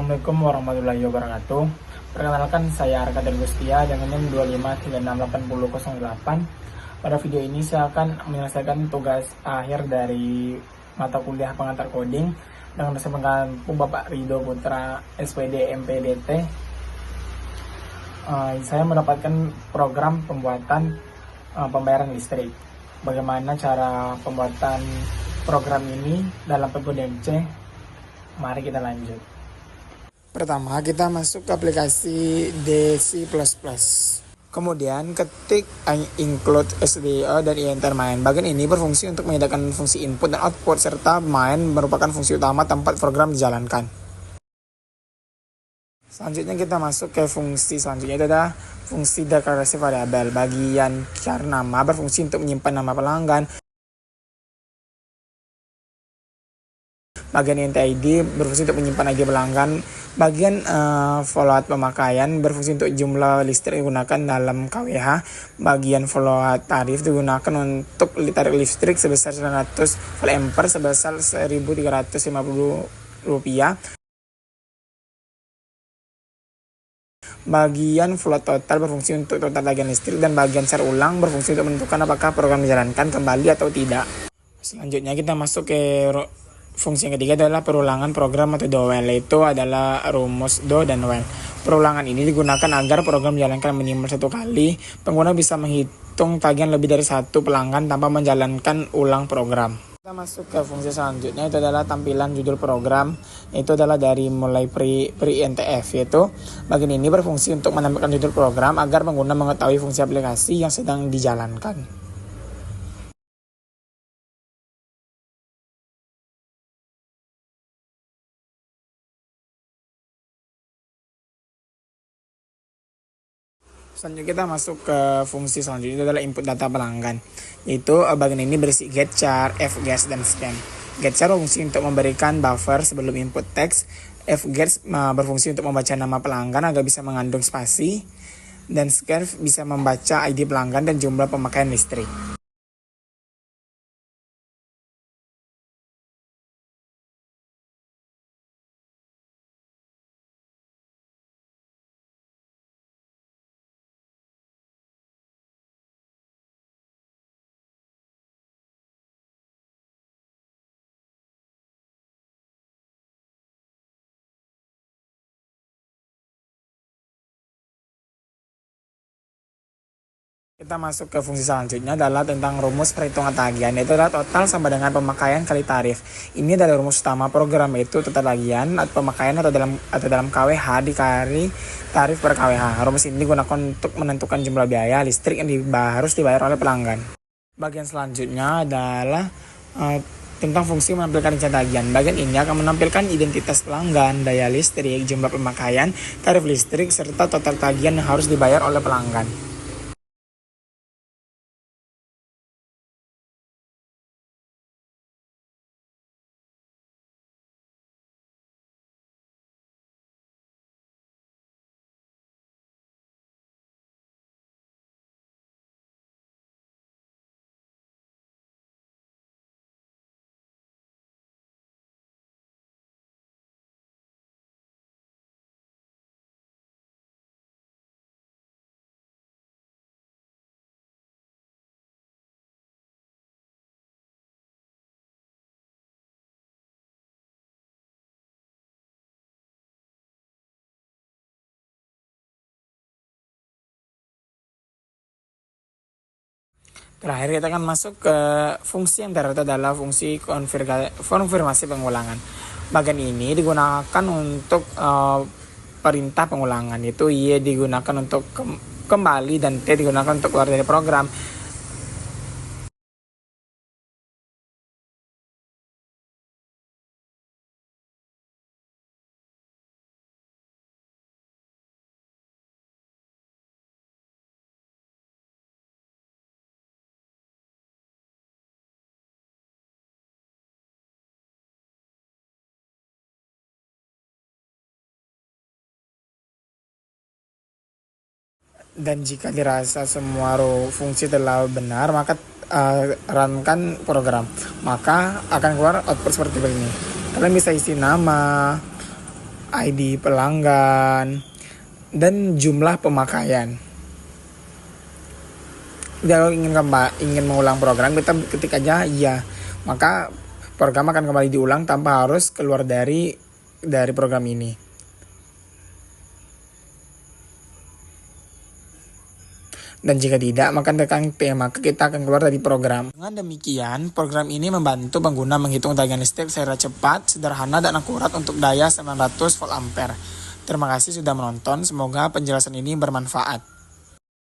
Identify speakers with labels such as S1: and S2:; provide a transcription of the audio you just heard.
S1: Assalamualaikum warahmatullahi wabarakatuh. Perkenalkan, saya Arka Gustia dengan NIM 25368008. Pada video ini saya akan menyelesaikan tugas akhir dari mata kuliah pengantar coding dengan dosen pengampu Bapak Rido Putra SPD MPDT. Saya mendapatkan program pembuatan pembayaran listrik. Bagaimana cara pembuatan program ini dalam PPDMC? Mari kita lanjut. Pertama, kita masuk ke aplikasi DC++. Kemudian ketik include SDO dan enter main. Bagian ini berfungsi untuk menyediakan fungsi input dan output, serta main merupakan fungsi utama tempat program dijalankan. Selanjutnya kita masuk ke fungsi selanjutnya, itu adalah fungsi deklarasi variabel. Bagian char nama berfungsi untuk menyimpan nama pelanggan. Bagian int ID berfungsi untuk menyimpan ID pelanggan. Bagian follow pemakaian berfungsi untuk jumlah listrik digunakan dalam KWH. Bagian follow tarif digunakan untuk tarif listrik sebesar 900 volt ampere sebesar Rp1.350. Bagian float total berfungsi untuk total tagihan listrik, dan bagian share ulang berfungsi untuk menentukan apakah program dijalankan kembali atau tidak. Selanjutnya kita masuk ke fungsi yang ketiga, adalah perulangan program atau while, itu adalah rumus do dan while. Perulangan ini digunakan agar program dijalankan minimal satu kali. Pengguna bisa menghitung tagihan lebih dari satu pelanggan tanpa menjalankan ulang program. Kita masuk ke fungsi selanjutnya, itu adalah tampilan judul program. Itu adalah dari mulai pre-NTF, yaitu bagian ini berfungsi untuk menampilkan judul program agar pengguna mengetahui fungsi aplikasi yang sedang dijalankan. Selanjutnya kita masuk ke fungsi selanjutnya, itu adalah input data pelanggan. Yaitu bagian ini berisi get char, fgas, dan scan. Get char berfungsi untuk memberikan buffer sebelum input teks. Fgas berfungsi untuk membaca nama pelanggan agar bisa mengandung spasi. Dan scan bisa membaca ID pelanggan dan jumlah pemakaian listrik. Kita masuk ke fungsi selanjutnya, adalah tentang rumus perhitungan tagihan, yaitu adalah total sama dengan pemakaian kali tarif. Ini adalah rumus utama program, yaitu total tagihan atau pemakaian atau dalam KWH dikali tarif per KWH. Rumus ini digunakan untuk menentukan jumlah biaya listrik yang harus dibayar oleh pelanggan. Bagian selanjutnya adalah tentang fungsi menampilkan rincian tagihan. Bagian ini akan menampilkan identitas pelanggan, daya listrik, jumlah pemakaian, tarif listrik, serta total tagihan yang harus dibayar oleh pelanggan. Terakhir kita akan masuk ke fungsi yang terakhir, adalah fungsi konfirmasi pengulangan. Bagian ini digunakan untuk perintah pengulangan, yaitu Y digunakan untuk kembali dan T digunakan untuk keluar dari program. Dan jika dirasa semua fungsi telah benar, maka runkan program, maka akan keluar output seperti ini. Kalian bisa isi nama, ID pelanggan, dan jumlah pemakaian. Kalau ingin mengulang program, kita ketik aja iya. Maka program akan kembali diulang tanpa harus keluar dari program ini. Dan jika tidak, maka tekan T, maka kita akan keluar dari program. Dengan demikian, program ini membantu pengguna menghitung tagihan listrik secara cepat, sederhana, dan akurat untuk daya 900 volt ampere. Terima kasih sudah menonton, semoga penjelasan ini bermanfaat.